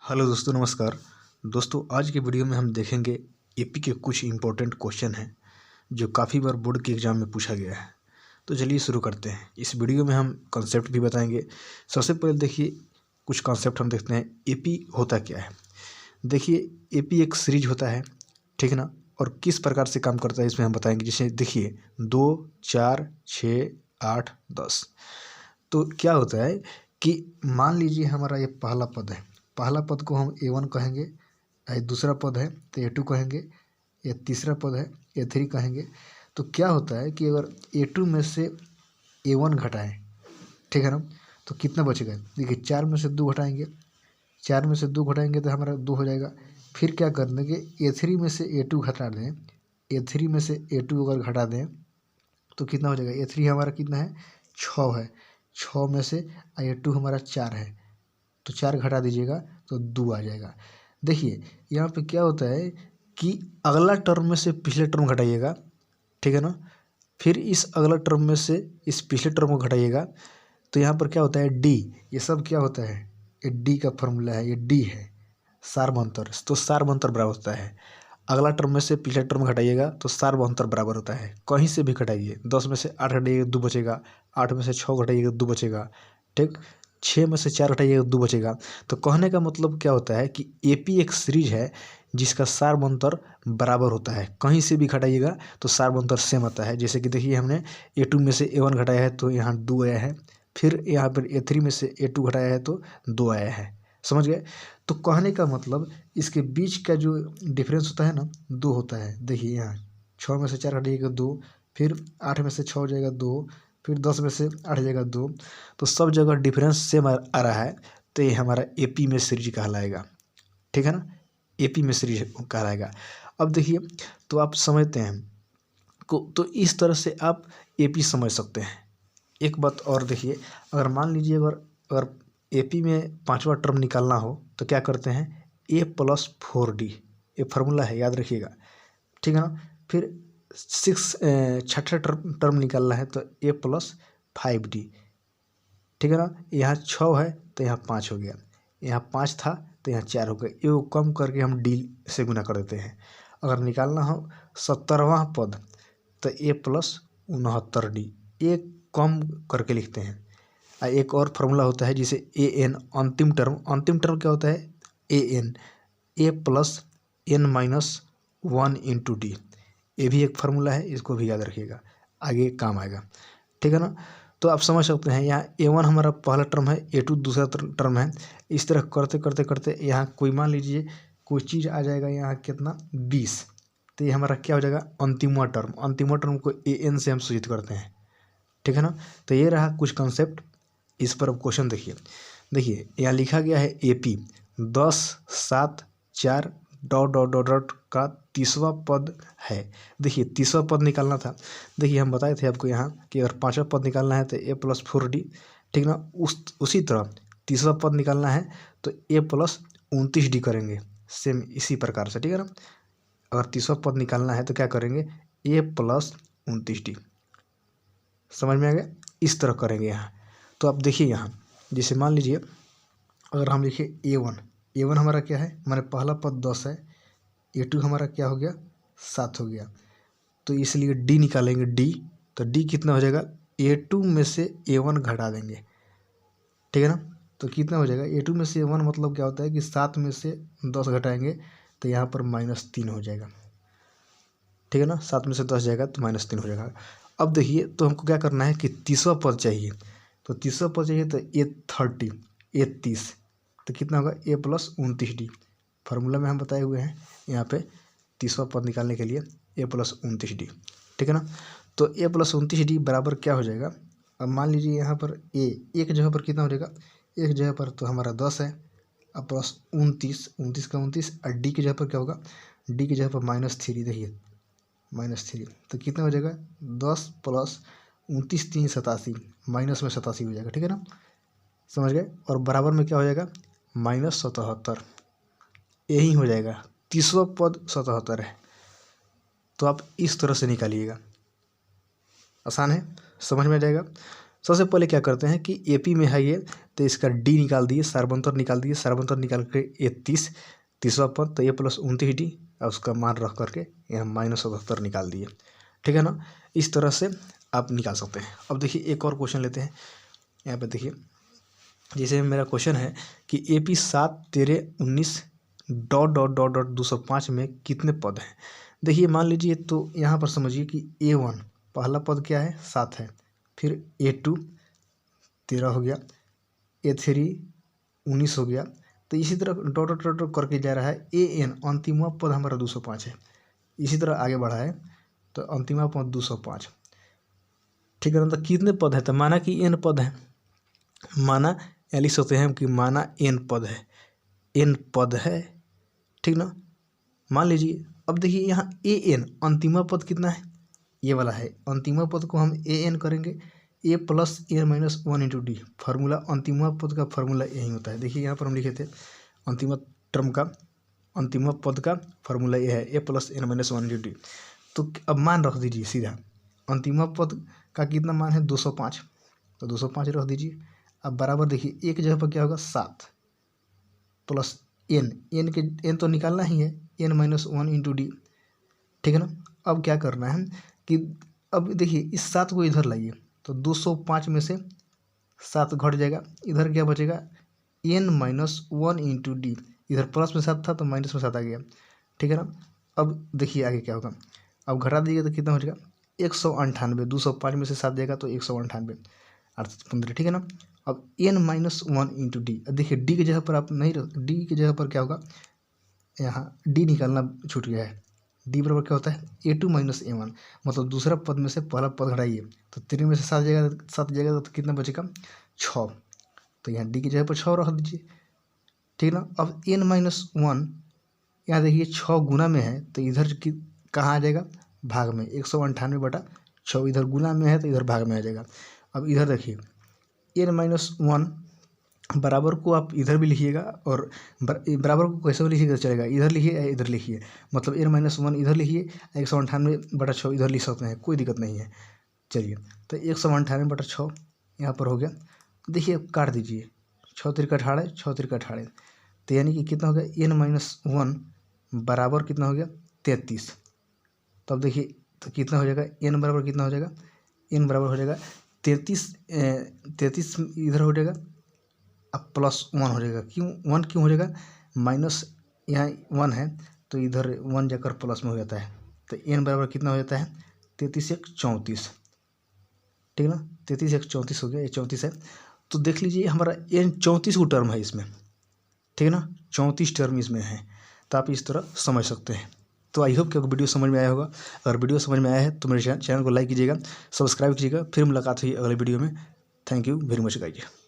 Hello दोस्तों, नमस्कार। दोस्तों, आज के वीडियो में हम देखेंगे एपी के कुछ इम्पोर्टेंट क्वेश्चन हैं जो काफ़ी बार बोर्ड के एग्ज़ाम में पूछा गया है। तो चलिए शुरू करते हैं। इस वीडियो में हम कॉन्सेप्ट भी बताएंगे। सबसे पहले देखिए, कुछ कॉन्सेप्ट हम देखते हैं। एपी होता क्या है। देखिए, एपी एक सीरीज होता है, ठीक है ना। और किस प्रकार से काम करता है इसमें हम बताएंगे। जैसे देखिए 2, 4, 6, 8, 10। तो क्या होता है कि मान लीजिए हमारा ये पहला पद है। पहला पद को हम A1 कहेंगे, ये दूसरा पद है तो A2 कहेंगे, ये तीसरा पद है A3 कहेंगे। तो क्या होता है कि अगर A2 में से A1 घटाएं, ठीक है ना, तो कितना बचेगा। देखिए 4 में से 2 घटाएंगे, 4 में से 2 घटाएंगे तो हमारा 2 हो जाएगा। फिर क्या कर देंगे, A3 में से A2 घटा दें, A3 में से A2 अगर घटा दें तो कितना हो जाएगा। A3 हमारा कितना है, 6 है। 6 में से A2 हमारा 4 है, तो 4 घटा दीजिएगा तो 2 आ जाएगा। देखिए यहाँ पे क्या होता है कि अगला टर्म में से पिछले टर्म घटाइएगा, ठीक है ना। फिर इस अगला टर्म में से इस पिछले टर्म को घटाइएगा तो यहाँ पर क्या होता है, डी। ये सब क्या होता है, ये डी का फॉर्मूला है, ये डी है, सार्व अंतर। तो सार्व अंतर बराबर होता है, अगला टर्म में से पिछला टर्म घटाइएगा तो सार्व अंतर बराबर होता है। कहीं से भी घटाइए, 10 में से 8 घटाइएगा 2 बचेगा, 8 में से 6 घटाइएगा 2 बचेगा, ठीक। 6 में से 4 घटाइएगा 2 बचेगा। तो कहने का मतलब क्या होता है कि एपी एक सीरीज है जिसका सार्व अंतर बराबर होता है। कहीं से भी घटाइएगा तो सार्व अंतर सेम आता है। जैसे कि देखिए हमने A2 में से A1 घटाया है तो यहाँ 2 आया है, फिर यहाँ पर A3 में से A2 घटाया है तो 2 आया है। समझ गए। तो कहने का मतलब इसके बीच का जो डिफरेंस होता है ना, 2 होता है। देखिए यहाँ 6 में से 4 हटाइएगा 2, फिर 8 में से 6 हो जाएगा 2, फिर 10 में से 8 हो जाएगा 2। तो सब जगह डिफरेंस सेम आ रहा है, तो ये हमारा एपी में सीरीज कहलाएगा, ठीक है ना। एपी में सीरीज कहलाएगा। अब देखिए, तो आप समझते हैं को, तो इस तरह से आप एपी समझ सकते हैं। एक बात और देखिए, अगर मान लीजिए अगर एपी में 5वां टर्म निकालना हो तो क्या करते हैं, A+4D, ये फार्मूला है, याद रखिएगा, ठीक है ना। फिर 6 टर्म निकालना है तो A+5D, ठीक है ना। यहाँ 6 है तो यहाँ 5 हो गया, यहाँ 5 था तो यहाँ 4 हो गया। ये को कम करके हम डी से गुना कर देते हैं। अगर निकालना हो 70वां पद तो A+69D, एक कम करके लिखते हैं। एक और फार्मूला होता है जिसे AN, अंतिम टर्म क्या होता है, AN, A+N-1 इंटू डी। ये भी एक फार्मूला है, इसको भी याद रखिएगा, आगे काम आएगा, ठीक है ना। तो आप समझ सकते हैं यहाँ A1 हमारा पहला टर्म है, A2 दूसरा टर्म है। इस तरह करते करते करते यहाँ कोई मान लीजिए कोई चीज़ आ जाएगा, यहाँ कितना 20, तो ये हमारा क्या हो जाएगा, अंतिमवा टर्म। अंतिमवा टर्म को AN से हम सूचित करते हैं, ठीक है ना। तो ये रहा कुछ कंसेप्ट। इस पर अब क्वेश्चन देखिए यहाँ लिखा गया है AP 10, 7, 4 dot dot dot dot का 30वां पद है। देखिए 30वां पद निकालना था। देखिए हम बताए थे आपको यहाँ कि अगर 5वां पद निकालना है तो A+4D, ठीक ना। उसी तरह 30वां पद निकालना है तो A+29D करेंगे, सेम इसी प्रकार से, ठीक है ना। अगर 30वां पद निकालना है तो क्या करेंगे, A+29D। समझ में आ गया, इस तरह करेंगे यहाँ। तो आप देखिए यहाँ, जैसे मान लीजिए अगर हम लिखे A1 हमारा क्या है, हमारे पहला पद 10 है, A2 हमारा क्या हो गया, 7 हो गया। तो इसलिए D निकालेंगे, D। तो D कितना हो जाएगा, A2 में से A1 घटा देंगे, ठीक है ना। तो कितना हो जाएगा, A2 में से A1 मतलब क्या होता है कि 7 में से 10 घटाएंगे तो यहाँ पर -3 हो जाएगा, ठीक है ना। 7 में से 10 जाएगा तो -3 हो जाएगा। अब देखिए, तो हमको क्या करना है कि 30वां पद चाहिए। तो 30वां पद चाहिए तो A30, तो कितना होगा, A+29D। फार्मूला में हम बताए हुए हैं यहाँ पे 30वां पद निकालने के लिए A+29D, ठीक है ना। तो A+29D बराबर क्या हो जाएगा। अब मान लीजिए यहाँ पर एक जगह पर कितना हो जाएगा, एक जगह पर तो हमारा 10 है, अब +29, 29 का 29, और डी की जगह पर क्या होगा, डी की जगह पर -3। देखिए -3, तो कितना हो जाएगा, 10 + 29, 3 87, माइनस में 87 हो जाएगा, ठीक है ना। समझ गए। और बराबर में क्या हो जाएगा, -77, यही हो जाएगा। 30वां पद 77 है। तो आप इस तरह से निकालिएगा, आसान है, समझ में आ जाएगा। सबसे पहले क्या करते हैं कि ए पी में है ये, तो इसका डी निकाल दिए, सर्वंतर निकाल दिए, सर्वंतर निकाल के ये 30वां पद, तो ये प्लस 29D और उसका मान रख करके यहाँ -77 निकाल दिए। ठीक है ना, इस तरह से आप निकाल सकते हैं। अब देखिए एक और क्वेश्चन लेते हैं। यहाँ पे देखिए जैसे मेरा क्वेश्चन है कि ए पी 7 13 19 ... 205 में कितने पद हैं। देखिए मान लीजिए, तो यहाँ पर समझिए कि A1 पहला पद क्या है 7 है, फिर A2 13 हो गया, A3 19 हो गया, तो इसी तरह डॉट डॉट डॉट करके जा रहा है। AN अंतिमवा पद हमारा 205 है, इसी तरह आगे बढ़ा है, तो अंतिमवा पद 205। ठीक है ना, तो कितने पद है, तो माना कि n पद है, माना या लिख सकते हैं कि माना n पद है, n पद है। ठीक ना, मान लीजिए अब देखिए यहाँ AN अंतिमा पद कितना है, ये वाला है। अंतिमा पद को हम AN करेंगे, A + n - 1 × D। फार्मूला अंतिमा पद का फार्मूला यही होता है। देखिए यहाँ पर हम लिखे थे अंतिमा टर्म का, अंतिमा पद का फार्मूला ये है, A + n - 1 × D। तो अब मान रख दीजिए सीधा, अंतिमा पद का कितना मान है 205, तो 205 रख दीजिए। अब बराबर देखिए एक जगह पर क्या होगा 7 प्लस n तो निकालना ही है, n - 1 × D। ठीक है ना, अब क्या करना है कि अब देखिए इस 7 को इधर लाइए, तो 205 में से 7 घट जाएगा, इधर क्या बचेगा n - 1 × D। इधर प्लस में 7 था तो माइनस में 7 आ गया। ठीक है ना, अब देखिए आगे क्या होगा, अब घटा दीजिएगा तो कितना हो जाएगा 198। 205 में से 7 जाएगा तो 198 अर्थात 15। ठीक है ना, अब n - 1 × D। देखिए डी की जगह पर आप नहीं रख, डी की जगह पर क्या होगा, यहाँ डी निकालना छूट गया है। डी बराबर क्या होता है A2 - A1, मतलब दूसरा पद में से पहला पद घटाइए, तो 3 में से 7 जाएगा तो कितना बचेगा 6, तो यहाँ डी की जगह पर 6 रख दीजिए। ठीक है ना, अब n - 1 यहाँ देखिए 6 गुना में है, तो इधर की कहाँ आ जाएगा भाग में, 198/6 इधर गुना में है तो इधर भाग में आ जाएगा। अब इधर देखिए n - 1 बराबर को आप इधर भी लिखिएगा और बराबर को कैसे भी लिखिएगा चलेगा, इधर लिखिए या इधर लिखिए, मतलब n - 1 इधर लिखिए, 198/6 इधर लिख सकते हैं, कोई दिक्कत नहीं है। चलिए तो 198/6 यहाँ पर हो गया। देखिए काट दीजिए, 6 × 3 = 18, 6 × 3 = 18, तो यानी कि कितना हो गया n - 1 बराबर कितना हो गया 33। तो अब देखिए तो कितना हो जाएगा n बराबर कितना हो जाएगा, n बराबर हो जाएगा 33 इधर हो जाएगा, अब +1 हो जाएगा। क्यों 1 क्यों हो जाएगा, माइनस यहाँ 1 है तो इधर 1 जाकर प्लस में हो जाता है, तो n बराबर कितना हो जाता है 33 × 1 = 34। ठीक है ना, 33 × 1 = 34 हो गया, ये 34 है। तो देख लीजिए हमारा n 34 को टर्म है इसमें। ठीक है ना, 34 टर्म इसमें है, तो आप इस तरह समझ सकते हैं। तो आई होप कि आपको वीडियो समझ में आया होगा। अगर वीडियो समझ में आया है तो मेरे चैनल को लाइक कीजिएगा, सब्सक्राइब कीजिएगा। फिर मुलाकात हुई अगले वीडियो में। Thank you very much guys.